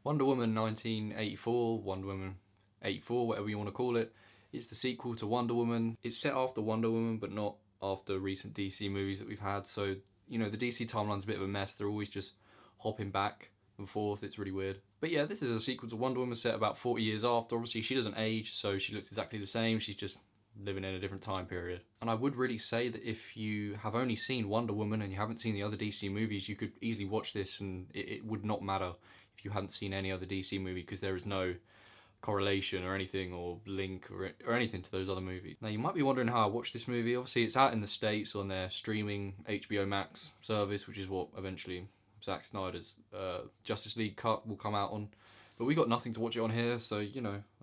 Wonder Woman 1984, Wonder Woman 84, whatever you want to call it. It's the sequel to Wonder Woman. It's set after Wonder Woman, but not after recent DC movies that we've had. So, the DC timeline's a bit of a mess. They're always just hopping back and forth. It's really weird. But yeah, this is a sequel to Wonder Woman set about 40 years after. Obviously, she doesn't age, so she looks exactly the same. She's just living in a different time period. And I would really say that if you have only seen Wonder Woman and you haven't seen the other DC movies, you could easily watch this and it would not matter if you hadn't seen any other DC movie, because there is no correlation or anything or link or anything to those other movies. Now you might be wondering how I watched this movie. Obviously it's out in the States on their streaming HBO Max service, which is what eventually Zack Snyder's Justice League cut will come out on. But we got nothing to watch it on here, so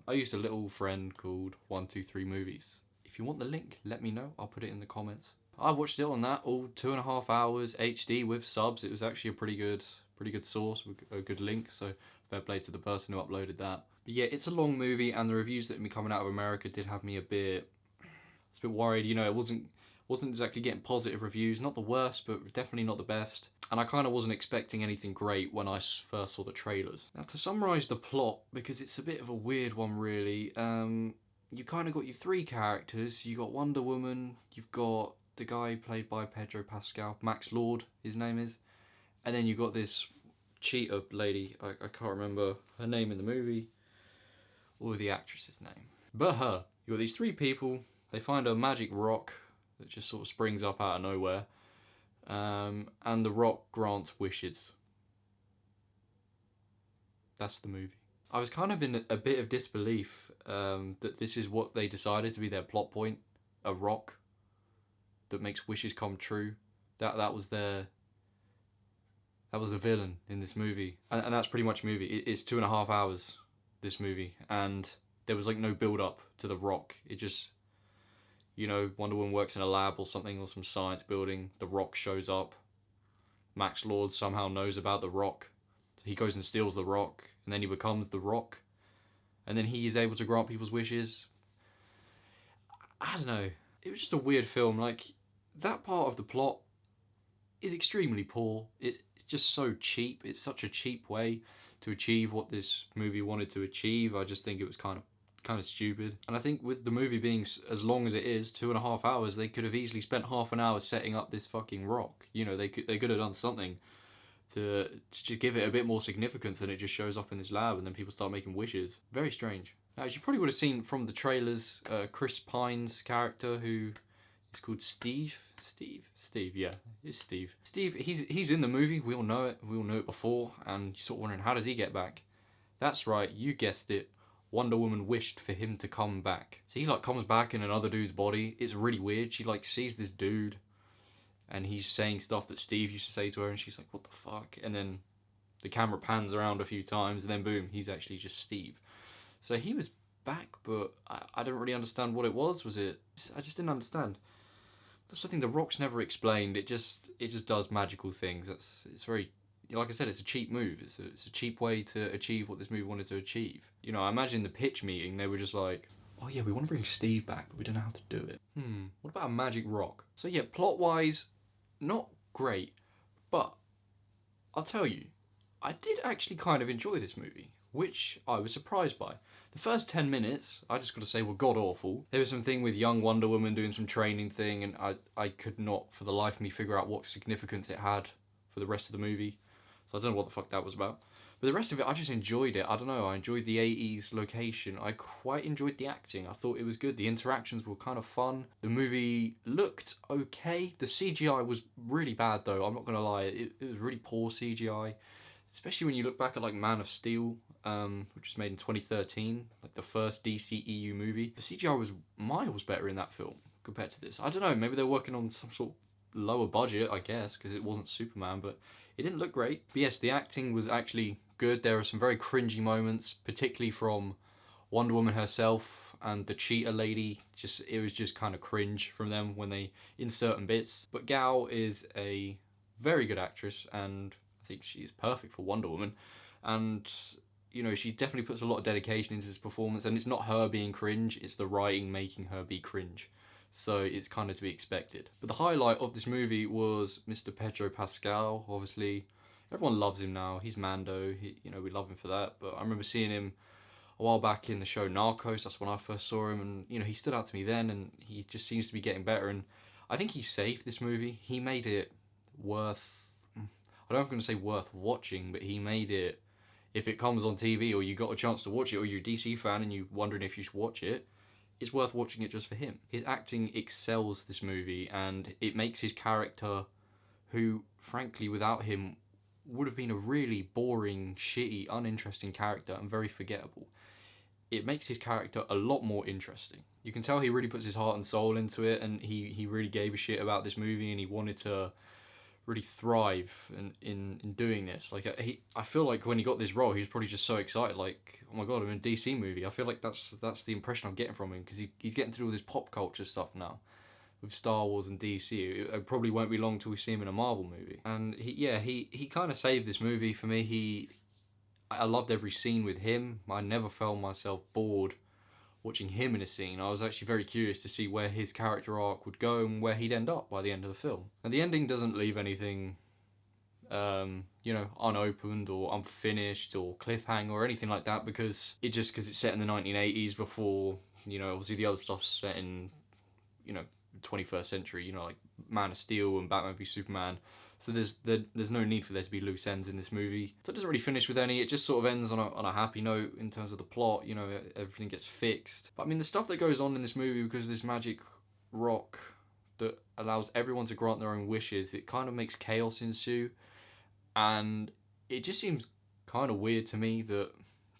I used a little friend called 123 Movies. If you want the link, let me know. I'll put it in the comments. I watched it on that, all 2.5 hours HD with subs. It was actually a pretty good source, a good link. So fair play to the person who uploaded that. But yeah, it's a long movie, and the reviews that have been coming out of America did have me a bit worried. It wasn't exactly getting positive reviews. Not the worst, but definitely not the best. And I kind of wasn't expecting anything great when I first saw the trailers. Now to summarise the plot, because it's a bit of a weird one really, you kind of got your three characters. You got Wonder Woman, you've got the guy played by Pedro Pascal, Max Lord his name is, and then you got this cheetah lady, I can't remember her name in the movie, or the actress's name, but her. You got these three people, they find a magic rock that just sort of springs up out of nowhere, and the rock grants wishes. That's the movie. I was kind of in a bit of disbelief that this is what they decided to be their plot point, a rock that makes wishes come true. That was the villain in this movie, and that's pretty much the movie. It's 2.5 hours, this movie, and there was like no build up to the rock. It just, Wonder Woman works in a lab or something, or some science building. The rock shows up. Max Lord somehow knows about the rock. He goes and steals the rock, and then he becomes the rock, and then he is able to grant people's wishes. I don't know. It was just a weird film. Like, that part of the plot is extremely poor. It's just so cheap. It's such a cheap way to achieve what this movie wanted to achieve. I just think it was kind of stupid. And I think with the movie being as long as it is, 2.5 hours, they could have easily spent half an hour setting up this fucking rock. They could have done something to just give it a bit more significance than it just shows up in this lab and then people start making wishes. Very strange. Now, as you probably would have seen from the trailers, Chris Pine's character, who is called Steve. Steve, yeah, it's Steve. Steve, he's in the movie. We all know it. We all knew it before, and you're sort of wondering, how does he get back? That's right, you guessed it. Wonder Woman wished for him to come back. So he comes back in another dude's body. It's really weird. She sees this dude, and he's saying stuff that Steve used to say to her, and she's like, what the fuck? And then the camera pans around a few times, and then boom, he's actually just Steve. So he was back, but I don't really understand what it was. I just didn't understand. That's something the Rock's never explained. It just does magical things. It's very, like I said, it's a cheap move. It's a cheap way to achieve what this movie wanted to achieve. I imagine the pitch meeting, they were just like, oh yeah, we want to bring Steve back, but we don't know how to do it. What about a magic rock? So yeah, plot-wise, not great, but I'll tell you, I did actually kind of enjoy this movie, which I was surprised by. The first 10 minutes, I just got to say, were god-awful. There was something with young Wonder Woman doing some training thing, and I could not, for the life of me, figure out what significance it had for the rest of the movie. So I don't know what the fuck that was about. But the rest of it, I just enjoyed it. I don't know, I enjoyed the 80s location. I quite enjoyed the acting. I thought it was good. The interactions were kind of fun. The movie looked okay. The CGI was really bad, though. I'm not going to lie. It was really poor CGI. Especially when you look back at Man of Steel, which was made in 2013, the first DCEU movie. The CGI was miles better in that film compared to this. I don't know, maybe they're working on some sort of lower budget, I guess, because it wasn't Superman, but it didn't look great. But yes, the acting was actually good. There were some very cringy moments, particularly from Wonder Woman herself and the cheetah lady. It was just kind of cringe from them when they in certain bits. But Gal is a very good actress, and I think she is perfect for Wonder Woman. And she definitely puts a lot of dedication into this performance, and it's not her being cringe, it's the writing making her be cringe. So it's kind of to be expected. But the highlight of this movie was Mr. Pedro Pascal. Obviously, Everyone loves him now. He's Mando. We love him for that. But I remember seeing him a while back in the show Narcos. That's when I first saw him, and he stood out to me then, and he just seems to be getting better. And I think he saved this movie. He made it worth. I don't know if I'm going to say worth watching, but he made it. If it comes on TV or you got a chance to watch it, or you're a DC fan and you're wondering if you should watch it, it's worth watching it just for him. His acting excels this movie, and it makes his character, who frankly without him would have been a really boring, shitty, uninteresting character and very forgettable. It makes his character a lot more interesting. You can tell he really puts his heart and soul into it, and he really gave a shit about this movie, and he wanted to really thrive in doing this. Like I feel like when he got this role, he was probably just so excited. Like, oh my god, I'm in a DC movie. I feel like that's the impression I'm getting from him, because he's getting to do all this pop culture stuff now with Star Wars and DC. It probably won't be long till we see him in a Marvel movie. And he kind of saved this movie for me. I loved every scene with him. I never felt myself bored watching him in a scene. I was actually very curious to see where his character arc would go and where he'd end up by the end of the film. And the ending doesn't leave anything, unopened or unfinished or cliffhanger or anything like that, because it's set in the 1980s before, obviously the other stuff's set in, 21st century, like Man of Steel and Batman v Superman. So there's no need for there to be loose ends in this movie. So it doesn't really finish with any. It just sort of ends on a happy note in terms of the plot. Everything gets fixed. But I mean, the stuff that goes on in this movie, because of this magic rock that allows everyone to grant their own wishes, it kind of makes chaos ensue. And it just seems kind of weird to me that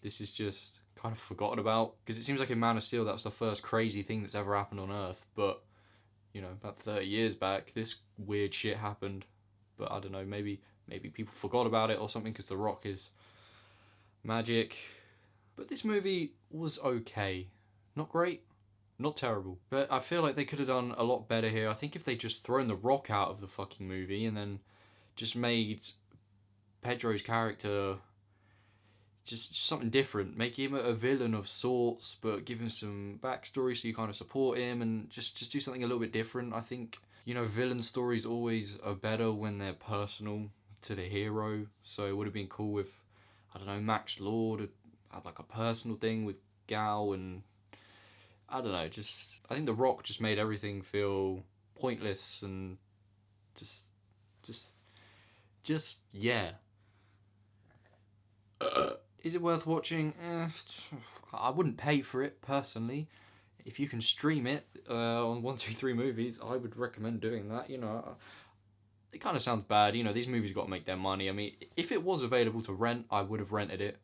this is just kind of forgotten about. Because it seems like in Man of Steel, that was the first crazy thing that's ever happened on Earth. But, about 30 years back, this weird shit happened. But I don't know, maybe people forgot about it or something, because The Rock is magic. But this movie was okay. Not great, not terrible. But I feel like they could have done a lot better here. I think if they just thrown The Rock out of the fucking movie and then just made Pedro's character just something different. Make him a villain of sorts, but give him some backstory so you kind of support him, and just do something a little bit different. I think, villain stories always are better when they're personal to the hero. So it would have been cool if, I don't know, Max Lord had like a personal thing with Gal, and I don't know, I think The Rock just made everything feel pointless and yeah. Is it worth watching? I wouldn't pay for it personally. If you can stream it on 123 Movies, I would recommend doing that. It kind of sounds bad. These movies got to make their money. I mean, if it was available to rent, I would have rented it,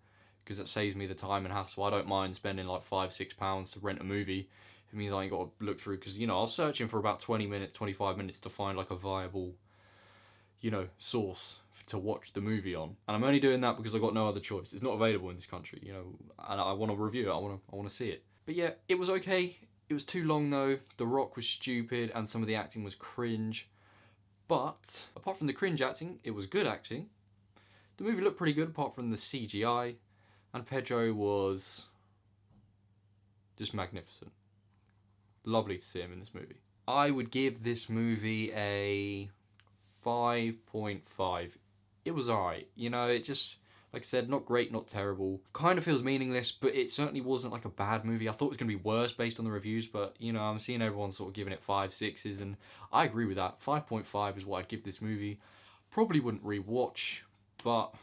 because it saves me the time and hassle. I don't mind spending like £5-6 to rent a movie. It means I ain't got to look through, because I was searching for about 20 minutes, 25 minutes to find like a viable, source to watch the movie on. And I'm only doing that because I got no other choice. It's not available in this country, and I want to review it. I want to see it. But yeah, it was okay. It was too long though. The Rock was stupid and some of the acting was cringe. But apart from the cringe acting, it was good acting. The movie looked pretty good apart from the CGI, and Pedro was just magnificent. Lovely to see him in this movie. I would give this movie a 5.5. It was alright. It just, like I said, not great, not terrible. Kind of feels meaningless, but it certainly wasn't like a bad movie. I thought it was going to be worse based on the reviews, but, I'm seeing everyone sort of giving it 5-6s, and I agree with that. 5.5 is what I'd give this movie. Probably wouldn't rewatch, but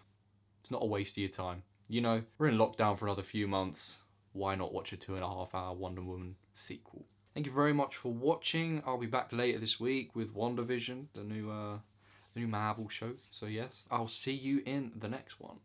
it's not a waste of your time. We're in lockdown for another few months. Why not watch a 2.5-hour Wonder Woman sequel? Thank you very much for watching. I'll be back later this week with WandaVision, the new Marvel show. So yes, I'll see you in the next one.